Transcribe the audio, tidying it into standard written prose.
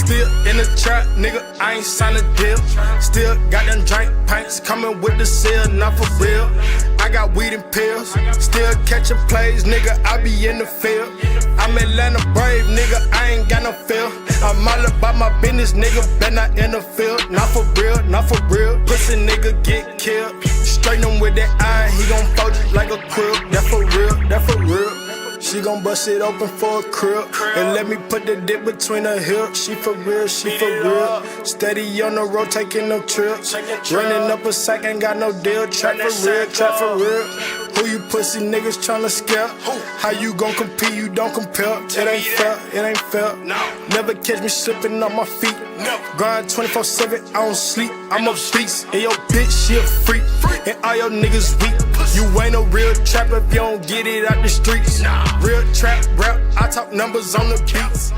Still in the trap, nigga, I ain't signed a deal. Still got them drink pints coming with the seal, not for real. I got weed and pills, still catching plays, nigga, I be in the field. I'm Atlanta brave, nigga, I ain't got no feel. I'm all about my business, nigga, bet not in the field. Not for real, not for real. Pussy nigga get killed. Straighten him with that iron, he gon' fold you like a quilt. That for real, that for real. She gon' bust it open for a crib and let me put the dick between her hips. She for real, she for real. Steady on the road, taking no trips. Running up a sack, ain't got no deal. Trap for real, trap for real. Who you pussy niggas tryna scare? How you gon' compete? You don't compare. It ain't fair, it ain't fair. Never catch me slipping on my feet. Grind 24/7, I don't sleep. I'm a beast, and your bitch she a freak, and all your niggas weak. You ain't a real trapper if you don't get it out the streets. Real trap rap, I talk numbers on the beats.